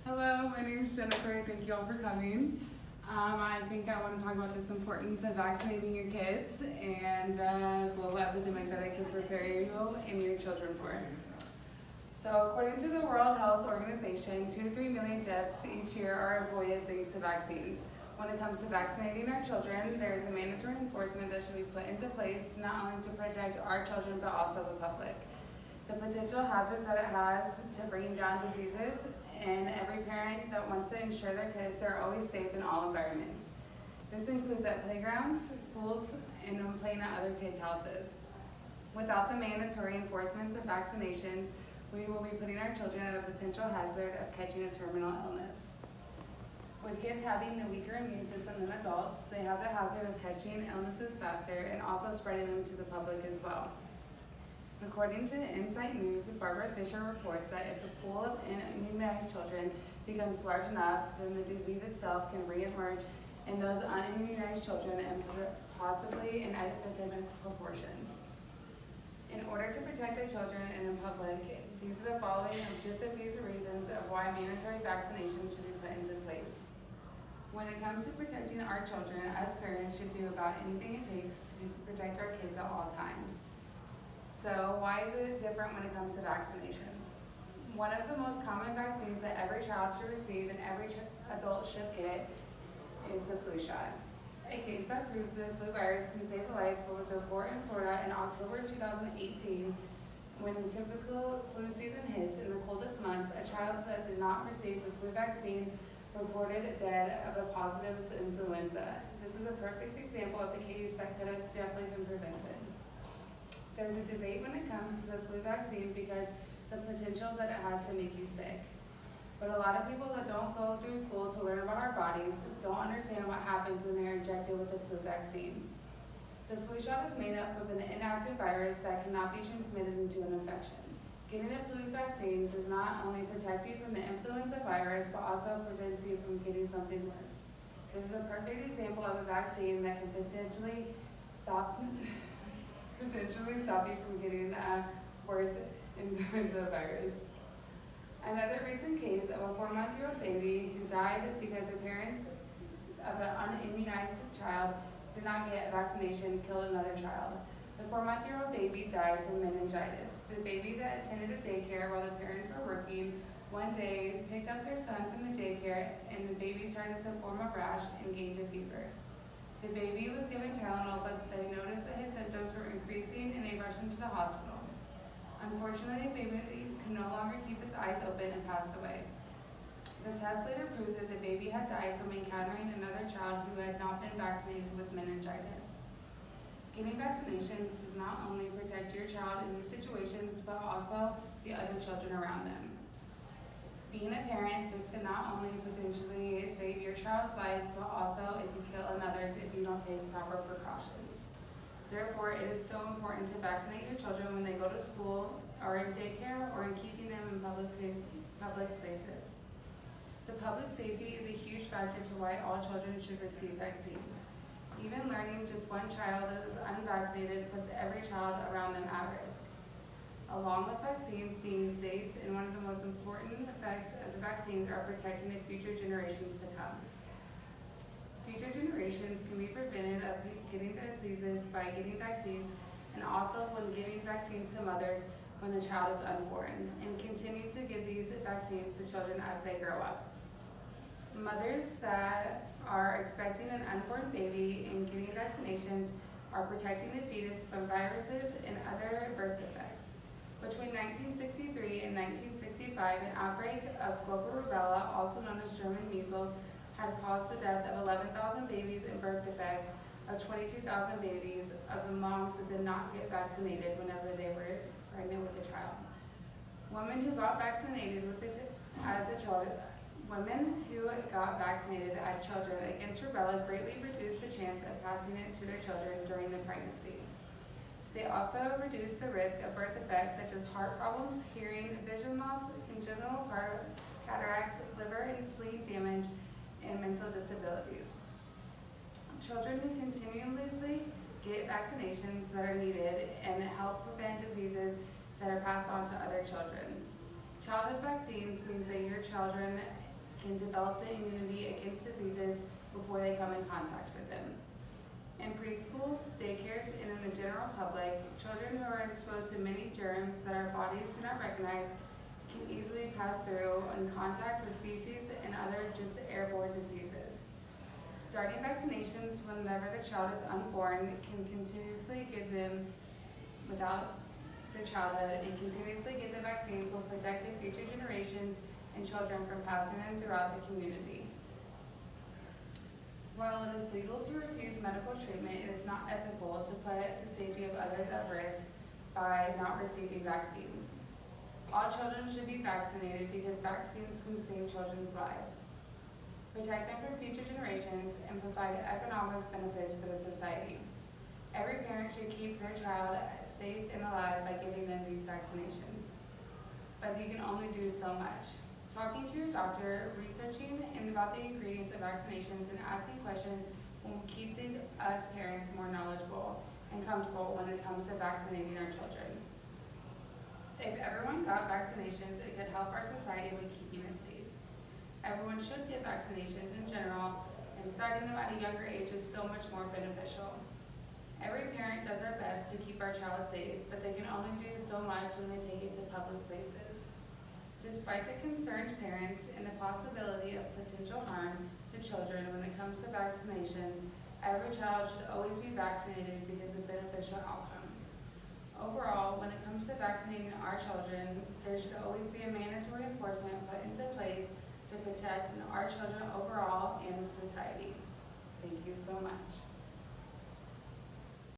Hello, my name is Jennifer. Thank you all for coming. I think I want to talk about this importance of vaccinating your kids and the global epidemic that it can prepare you and your children for. So according to the World Health Organization, 2 to 3 million deaths each year are avoided thanks to vaccines. When it comes to vaccinating our children, there is a mandatory enforcement that should be put into place not only to protect our children but also the public. The potential hazard that it has to bringing down diseases, and every parent that wants to ensure their kids are always safe in all environments. This includes at playgrounds, schools, and when playing at other kids' houses. Without the mandatory enforcements of vaccinations, we will be putting our children at a potential hazard of catching a terminal illness. With kids having the weaker immune system than adults, they have the hazard of catching illnesses faster and also spreading them to the public as well. According to Insight News, Barbara Fisher reports that if the pool of immunized children becomes large enough, then the disease itself can reemerge in those unimmunized children and possibly in epidemic proportions. In order to protect the children and the public, these are the following just a few reasons of why mandatory vaccinations should be put into place. When it comes to protecting our children, us parents should do about anything it takes to protect our kids at all times. So why is it different when it comes to vaccinations? One of the most common vaccines that every child should receive and every adult should get is the flu shot. A case that proves that the flu virus can save a life was a report in Florida in October 2018 when the typical flu season hits in the coldest months. A child that did not receive the flu vaccine reported dead of a positive influenza. This is a perfect example of a case that could have definitely been prevented. There's a debate when it comes to the flu vaccine because the potential that it has to make you sick. But a lot of people that don't go through school to learn about our bodies don't understand what happens when they're injected with the flu vaccine. The flu shot is made up of an inactive virus that cannot be transmitted into an infection. Getting the flu vaccine does not only protect you from the influenza virus, but also prevents you from getting something worse. This is a perfect example of a vaccine that can potentially stop you from getting a worse influenza virus. Another recent case of a 4-month-old baby who died because the parents of an unimmunized child did not get a vaccination killed another child. The 4-month-old baby died from meningitis. The baby that attended a daycare while the parents were working one day picked up their son from the daycare and the baby started to form a rash and gained a fever. The baby was given Tylenol, but they noticed that his symptoms were increasing and they rushed him to the hospital. Unfortunately, the baby could no longer keep his eyes open and passed away. The test later proved that the baby had died from encountering another child who had not been vaccinated with meningitis. Getting vaccinations does not only protect your child in these situations, but also the other children around them. Being a parent, this can not only potentially save your child's life, but also it can kill another's if you don't take proper precautions. Therefore, it is so important to vaccinate your children when they go to school or in daycare or in keeping them in public places. The public safety is a huge factor to why all children should receive vaccines. Even learning just one child that is unvaccinated puts every child around them at risk. Along with vaccines being safe, and one of the most important effects of the vaccines are protecting the future generations to come. Future generations can be prevented of getting diseases by getting vaccines, and also when giving vaccines to mothers when the child is unborn, and continue to give these vaccines to children as they grow up. Mothers that are expecting an unborn baby and getting vaccinations are protecting the fetus from viruses and other birth defects. Between 1963 and 1965, an outbreak of global rubella, also known as German measles, had caused the death of 11,000 babies and birth defects of 22,000 babies of the moms that did not get vaccinated whenever they were pregnant with a child. Women who got vaccinated as children against rubella greatly reduced the chance of passing it to their children during the pregnancy. They also reduce the risk of birth defects such as heart problems, hearing, vision loss, congenital cataracts, liver and spleen damage, and mental disabilities. Children who continuously get vaccinations that are needed and help prevent diseases that are passed on to other children. Childhood vaccines means that your children can develop the immunity against diseases before they come in contact with them. In preschools, daycares, and in the general public, children who are exposed to many germs that our bodies do not recognize can easily pass through in contact with feces and other just airborne diseases. Starting vaccinations whenever the child is unborn can continuously give them without their childhood and continuously get the vaccines will protect the future generations and children from passing them throughout the community. While it is legal to refuse medical treatment, it is not ethical to put the safety of others at risk by not receiving vaccines. All children should be vaccinated because vaccines can save children's lives, protect them from future generations, and provide economic benefits for the society. Every parent should keep their child safe and alive by giving them these vaccinations. But you can only do so much. Talking to your doctor, researching about the ingredients of vaccinations, and asking questions will keep us parents more knowledgeable and comfortable when it comes to vaccinating our children. If everyone got vaccinations, it could help our society with keeping it safe. Everyone should get vaccinations in general, and starting them at a younger age is so much more beneficial. Every parent does our best to keep our child safe, but they can only do so much when they take it to public places. Despite the concerned parents and the possibility of potential harm to children when it comes to vaccinations, every child should always be vaccinated because of the beneficial outcome. Overall, when it comes to vaccinating our children, there should always be a mandatory enforcement put into place to protect our children overall and the society. Thank you so much.